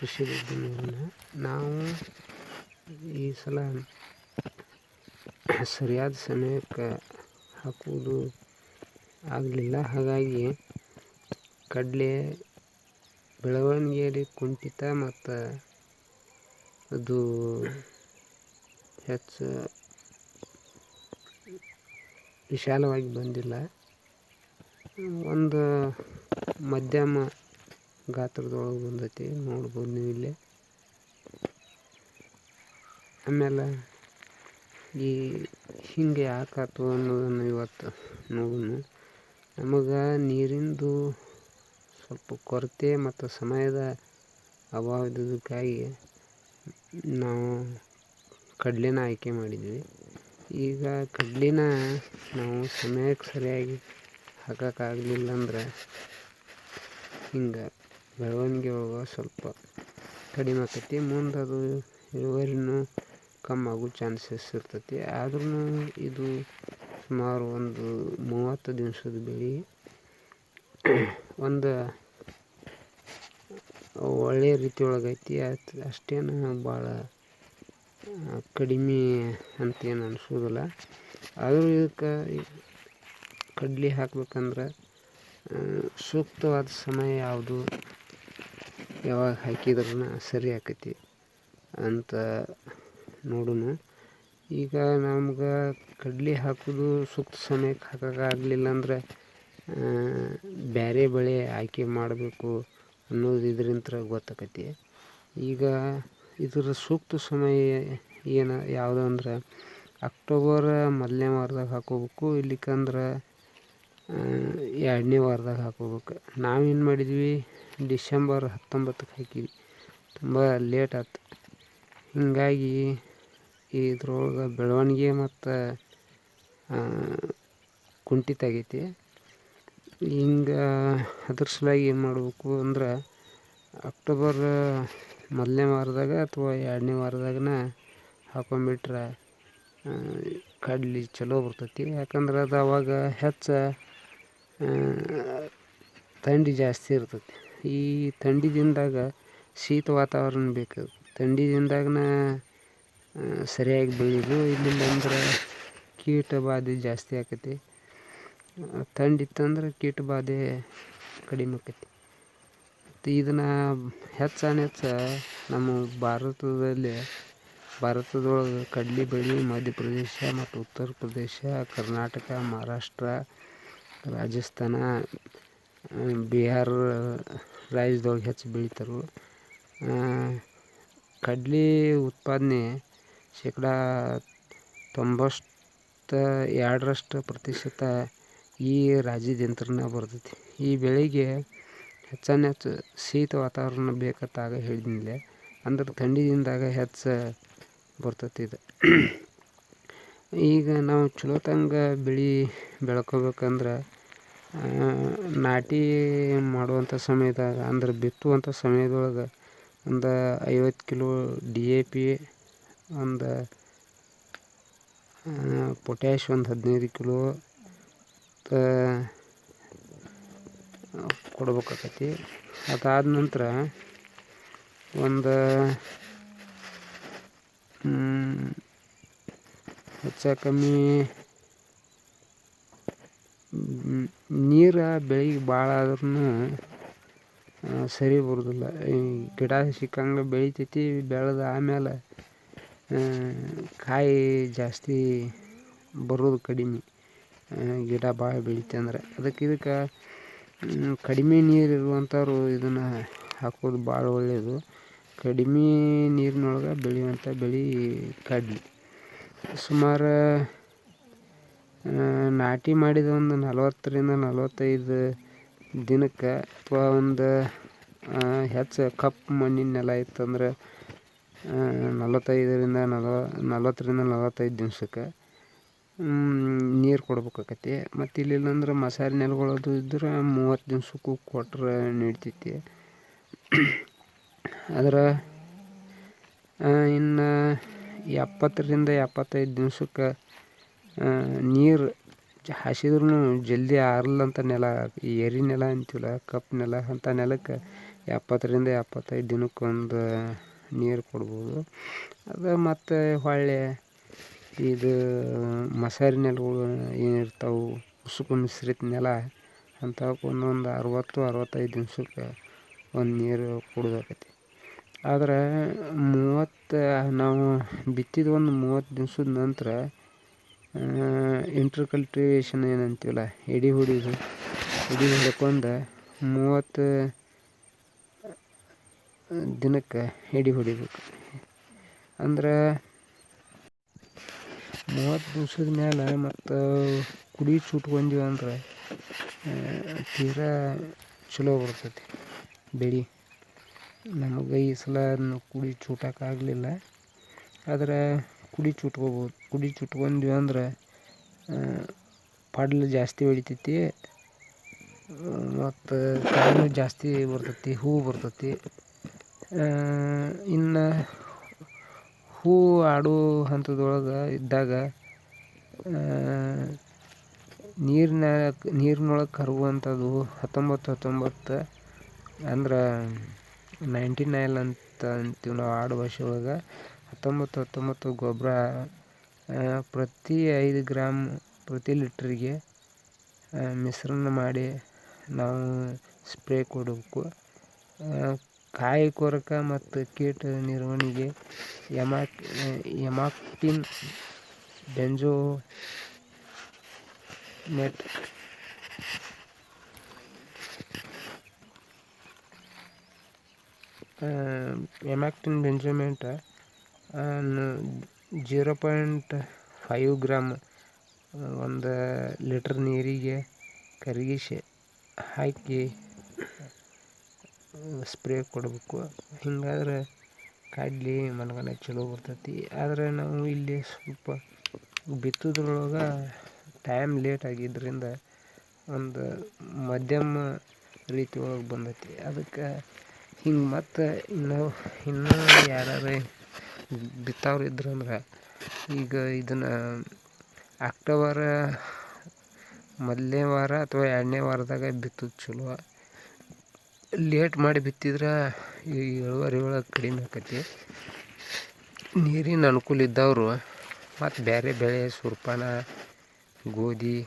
ಕೃಷಿ ವಿಜ್ಞಾನ. ನಾವು ಈ ಸಲ ಸರಿಯಾದ ಸಮಯಕ್ಕೆ ಹಾಕುವುದು ಆಗಲಿಲ್ಲ. ಹಾಗಾಗಿ ಕಡಲೆ ಬೆಳವಣಿಗೆಯಲ್ಲಿ ಕುಂಠಿತ ಮತ್ತು ಅದು ಹೆಚ್ಚು ವಿಶಾಲವಾಗಿ ಬಂದಿಲ್ಲ. ಒಂದು ಮಧ್ಯಮ ಗಾತ್ರದೊಳಗೆ ಬಂದೈತಿ, ನೋಡ್ಬೋದು ನೀವು ಇಲ್ಲಿ. ಆಮೇಲೆ ಈ ಹಿಂಗೆ ಯಾಕಾತು ಅನ್ನೋದನ್ನು ಇವತ್ತು ನೋಡೋಣ. ನಮಗೆ ನೀರಿಂದು ಸ್ವಲ್ಪ ಕೊರತೆ ಮತ್ತು ಸಮಯದ ಅಭಾವದಕ್ಕಾಗಿ ನಾವು ಕಡಲೆನ ಆಯ್ಕೆ ಮಾಡಿದ್ವಿ. ಈಗ ಕಡಲೆನ ನಾವು ಸಮಯಕ್ಕೆ ಸರಿಯಾಗಿ ಹಾಕೋಕ್ಕಾಗಲಿಲ್ಲ ಅಂದ್ರೆ ಹಿಂಗೆ ಬೆಳವಣಿಗೆ ಒಳಗೆ ಸ್ವಲ್ಪ ಕಡಿಮೆ ಆಕೈತಿ. ಮುಂದೆ ಅದು ಇಳುವರಿನೂ ಕಮ್ಮಿ ಆಗೋ ಚಾನ್ಸಸ್ ಇರ್ತೈತಿ. ಆದ್ರೂ ಇದು ಸುಮಾರು ಒಂದು 30 ದಿವಸದ ಬೆಳೆ. ಒಂದು ಒಳ್ಳೆಯ ರೀತಿ ಒಳಗೈತಿ. ಅಷ್ಟೇನು ಭಾಳ ಕಡಿಮೆ ಅಂತೇನು ಅನಿಸೋದಿಲ್ಲ. ಆದರೂ ಇದಕ್ಕೆ ಕಡ್ಲೆ ಹಾಕ್ಬೇಕಂದ್ರೆ ಸೂಕ್ತವಾದ ಸಮಯ ಯಾವುದು, ಯಾವಾಗ ಹಾಕಿದ್ರೂ ಸರಿ ಆಕೈತಿ ಅಂತ ನೋಡೋಣ. ಈಗ ನಮ್ಗೆ ಕಡ್ಲೆ ಹಾಕೋದು ಸೂಕ್ತ ಸಮಯಕ್ಕೆ ಹಾಕೋಕ್ಕಾಗಲಿಲ್ಲ ಅಂದ್ರೆ ಬೇರೆ ಬೆಳೆ ಆಯ್ಕೆ ಮಾಡಬೇಕು ಅನ್ನೋದು ಇದರಿಂದ ಗೊತ್ತಾಕೈತಿ. ಈಗ ಇದರ ಸೂಕ್ತ ಸಮಯ ಯಾವುದು ಅಂದ್ರೆ ಅಕ್ಟೋಬರ್ ಮೊದಲನೇ ವಾರದಾಗ ಹಾಕೋಬೇಕು, ಇಲ್ಲಿಕಂದ್ರೆ 2ನೇ ವಾರದಾಗ ಹಾಕೋಬೇಕು. ನಾವೇನು ಮಾಡಿದ್ವಿ, ಡಿಸೆಂಬರ್ 19ಕ್ಕೆ ಹಾಕಿದ್ವಿ. ತುಂಬ ಲೇಟ್ ಆಯ್ತು. ಹೀಗಾಗಿ ಇದ್ರೊಳಗೆ ಬೆಳವಣಿಗೆ ಮತ್ತು ಕುಂಠಿತ ಆಗೈತಿ. ಹಿಂಗೆ ಅದ್ರ ಸಲುವಾಗಿ ಏನು ಮಾಡಬೇಕು ಅಂದ್ರೆ ಅಕ್ಟೋಬರ್ ಮೊದಲನೇ ವಾರದಾಗ ಅಥವಾ 2ನೇ ವಾರದಾಗನ ಹಾಕೊಂಡ್ಬಿಟ್ರೆ ಕಡ್ಲೆ ಚಲೋ ಬರ್ತೈತಿ. ಯಾಕಂದ್ರೆ ಅದು ಅವಾಗ ಹೆಚ್ಚು ಥಂಡಿ ಜಾಸ್ತಿ ಇರ್ತೈತಿ. ಈ ಥಂಡಿ ದಿನದಾಗ ಶೀತ ವಾತಾವರಣ ಬೇಕು. ಥಂಡಿ ದಿನದಾಗನ ಸರಿಯಾಗಿ ಬೆಳೆಯೋದು. ಇಲ್ಲಿಲ್ಲ ಅಂದ್ರೆ ಕೀಟ ಬಾಧೆ ಜಾಸ್ತಿ ಆಕೈತಿ. ಥಂಡಿ ಇತ್ತಂದ್ರೆ ಕೀಟ ಬಾಧೆ ಕಡಿಮೆ ಆಕೈತಿ. ಮತ್ತು ಇದನ್ನು ಹೆಚ್ಚು ನಮ್ಮ ಭಾರತದೊಳಗೆ ಕಡ್ಲೆ ಬೆಳೆ ಮಧ್ಯಪ್ರದೇಶ ಮತ್ತು ಉತ್ತರ ಪ್ರದೇಶ, ಕರ್ನಾಟಕ, ಮಹಾರಾಷ್ಟ್ರ, ರಾಜಸ್ಥಾನ, ಬಿಹಾರ ರಾಜ್ಯದೊಳಗೆ ಹೆಚ್ಚು ಬೆಳಿತಾರೆ. ಕಡ್ಲೆ ಉತ್ಪಾದನೆ 92% ಈ ರಾಜ್ಯದಿಂದನೇ ಬರ್ತೈತಿ. ಈ ಬೆಳೆಗೆ ಹೆಚ್ಚು ಶೀತ ವಾತಾವರಣ ಬೇಕಂತಾಗ ಹೇಳಿದ್ನಿಲ್ಲ. ಅಂದ್ರೆ ಥಂಡಿದಿಂದಾಗ ಹೆಚ್ಚು ಬರ್ತೈತಿ ಇದು. ಈಗ ನಾವು ಚಲೋತಂಗ ಬೆಳ್ಕೋಬೇಕಂದ್ರೆ ನಾಟಿ ಮಾಡುವಂಥ ಸಮಯದಾಗ ಅಂದ್ರೆ ಬಿತ್ತುವಂಥ ಸಮಯದೊಳಗೆ ಒಂದು 50 ಕಿಲೋ DAP, ಒಂದು ಪೊಟ್ಯಾಶ್ ಒಂದು 15 ಕಿಲೋ ಕೊಡ್ಬೇಕಾಕತಿ. ಅದಾದ ನಂತರ ಒಂದು ಹೆಚ್ಚು ಕಮ್ಮಿ ನೀರು ಬೆಳೆಗೆ ಭಾಳ ಆದ್ರೂ ಸರಿ ಬರೋದಿಲ್ಲ. ಈ ಗಿಡ ಸಿಕ್ಕಂಗೆ ಬೆಳಿತೈತಿ. ಬೆಳೆದ ಆಮೇಲೆ ಕಾಯಿ ಜಾಸ್ತಿ ಬರೋದು ಕಡಿಮೆ. ಗಿಡ ಭಾಳ ಬೆಳಿತೆ ಅಂದ್ರೆ ಇದಕ್ಕೆ ಕಡಿಮೆ ನೀರಿರುವಂಥವ್ರು ಇದನ್ನು ಹಾಕೋದು ಭಾಳ ಒಳ್ಳೆಯದು. ಕಡಿಮೆ ನೀರಿನೊಳಗೆ ಬೆಳೆಯುವಂಥ ಬೆಳೆ ಕಡ್ಲೆ. ಸುಮಾರು ನಾಟಿ ಮಾಡಿದ ಒಂದು 40ರಿಂದ 45 ದಿನಕ್ಕೆ ಅಥವಾ ಒಂದು ಹೆಚ್ಚು ಕಪ್ಪು ಮಣ್ಣಿನ ನೆಲ ಇತ್ತಂದ್ರೆ 40ರಿಂದ 45 ದಿವ್ಸಕ್ಕೆ ನೀರು ಕೊಡ್ಬೇಕಾಕತಿ. ಮತ್ತು ಇಲ್ಲಿಲ್ಲಂದ್ರೆ ಮಸಾರಿ ನೆಲಗಳದು ಇದ್ರೆ 30 ದಿವ್ಸಕ್ಕೂ ಕೊಟ್ಟರೆ ನಡಿತೈತಿ. ಆದ್ರೆ ಇನ್ನು 70ರಿಂದ 75 ದಿವ್ಸಕ್ಕೆ ನೀರು ಹಾಸಿದ್ರೂ ಜಲ್ದಿ ಆರಲ್ಲಂಥ ನೆಲ, ಈ ಎರಿ ನೆಲ ಅಂತೀವಲ್ಲ, ಕಪ್ಪು ನೆಲ, ಅಂಥ ನೆಲಕ್ಕೆ 70ರಿಂದ 75 ದಿನಕ್ಕೊಂದು ನೀರು ಕೊಡ್ಬೋದು. ಅದು ಮತ್ತು ಹೊಳ್ಳಿ ಇದು ಮಸಾರಿ ನೆಲಗಳು ಏನಿರ್ತಾವೆ, ಉಸುಕು ಮಿಶ್ರಿತ ನೆಲ, ಅಂಥವಕ್ಕೆ ಒಂದೊಂದು 60-65 ದಿವ್ಸಕ್ಕೆ ಒಂದು ನೀರು ಕೊಡಬೇಕೈತಿ. ಆದರೆ ನಾವು ಬಿತ್ತಿದ ಒಂದು 30 ದಿವ್ಸದ ನಂತರ ಇಂಟರ್ ಕಲ್ಟಿವೇಷನ್ ಏನಂತೀವಲ್ಲ, ಎಡೆ ಹೊಡ್ಕೊಂಡು 30 ದಿನಕ್ಕೆ ಎಡೆ ಹೊಡಿಬೇಕು. ಅಂದ್ರೆ 30 ದಿವ್ಸದ ಮೇಲೆ ಮತ್ತು ಕುಡಿ ಸುಟ್ಕೊಂಡ್ವಿ ಅಂದ್ರೆ ತೀರಾ ಚಲೋ ಬರ್ತೈತಿ ಬೆಳೆ. ನಮಗೆ ಈ ಸಲ ಕುಡಿ ಚೂಟಕ್ಕಾಗಲಿಲ್ಲ, ಆದರೆ ಕುಡಿ ಚುಟ್ಕೋಬೋದು. ಕುಡಿ ಚುಟ್ಕೊಂಡ್ವಿ ಅಂದ್ರೆ ಪಡ್ಲು ಜಾಸ್ತಿ ಹೊಡಿತೈತಿ ಮತ್ತು ಕಾಯಿನೂ ಜಾಸ್ತಿ ಬರ್ತೈತಿ, ಹೂವು ಬರ್ತೈತಿ. ಇನ್ನು ಹೂವು ಆಡೋ ಹಂತದೊಳಗೆ ಇದ್ದಾಗ ನೀರಿನೊಳಗೆ ಕರಗುವಂಥದ್ದು 19 ಅಂದ್ರೆ 99 ಅಂತ ಅಂತೀವಿ ನಾವು ಆಡು ಭಾಷೆ ಒಳಗೆ. 19 ಗೊಬ್ಬರ ಪ್ರತಿ 5 ಗ್ರಾಮ್ ಪ್ರತಿ ಲೀಟ್ರಿಗೆ ಮಿಶ್ರಣ ಮಾಡಿ ನಾವು ಸ್ಪ್ರೇ ಕೊಡಬೇಕು. ಕಾಯಿ ಕೊರಕ ಮತ್ತು ಕೀಟ ನಿರ್ವಹಣೆಗೆ ಎಮಾಕ್ಟಿನ್ ಬೆಂಜೋಮೇಟ್ ಬೆಂಜೋಮೇಟ್ 0.5 ಗ್ರಾಮ್ 1 ಲೀಟರ್ ನೀರಿಗೆ ಕರಗಿಸಿ ಹಾಕಿ ಸ್ಪ್ರೇ ಕೊಡಬೇಕು. ಹಿಂಗಾದ್ರೆ ಕಡ್ಲಿ ಮನಗನ ಚಲೋ ಬರ್ತೈತಿ. ಆದರೆ ನಾವು ಇಲ್ಲಿ ಸ್ವಲ್ಪ ಬಿತ್ತೋದ್ರೊಳಗೆ ಟೈಮ್ ಲೇಟ್ ಆಗಿದ್ದರಿಂದ ಒಂದು ಮಧ್ಯಮ ರೀತಿ ಒಳಗೆ ಬಂದೈತಿ. ಅದಕ್ಕೆ ಹಿಂಗೆ ಮತ್ತು ಇನ್ನೂ ಯಾರು ಬಿತ್ತವ್ರು ಇದ್ರಂದ್ರೆ ಈಗ ಇದನ್ನು ಅಕ್ಟೋಬರ್ ಮೊದಲನೇ ವಾರ ಅಥವಾ 2ನೇ ವಾರದಾಗ ಬಿತ್ತೋದು ಚಲೋ. ಲೇಟ್ ಮಾಡಿ ಬಿತ್ತಿದ್ರೆ ಈ ಇಳುವರಿ ಒಳಗೆ ಕಡಿಮೆ ಆಕೈತಿ. ನೀರಿನ ಅನುಕೂಲ ಇದ್ದವರು ಮತ್ತು ಬೇರೆ ಬೆಳೆ ಸೂರ್ಪಾನ, ಗೋಧಿ,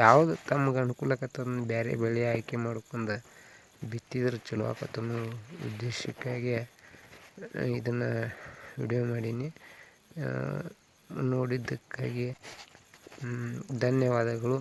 ಯಾವುದು ತಮ್ಗೆ ಅನುಕೂಲ ಆಕತ್ತದನ್ನು ಬೇರೆ ಬೆಳೆ ಆಯ್ಕೆ ಮಾಡ್ಕೊಂಡು ಬಿತ್ತಿದ್ರೆ ಚಲೋ ಆಕತ್ತ ಅನ್ನೋ ಉದ್ದೇಶಕ್ಕಾಗಿ ಇದನ್ನು ವಿಡಿಯೋ ಮಾಡೀನಿ. ನೋಡಿದ್ದಕ್ಕಾಗಿ ಧನ್ಯವಾದಗಳು.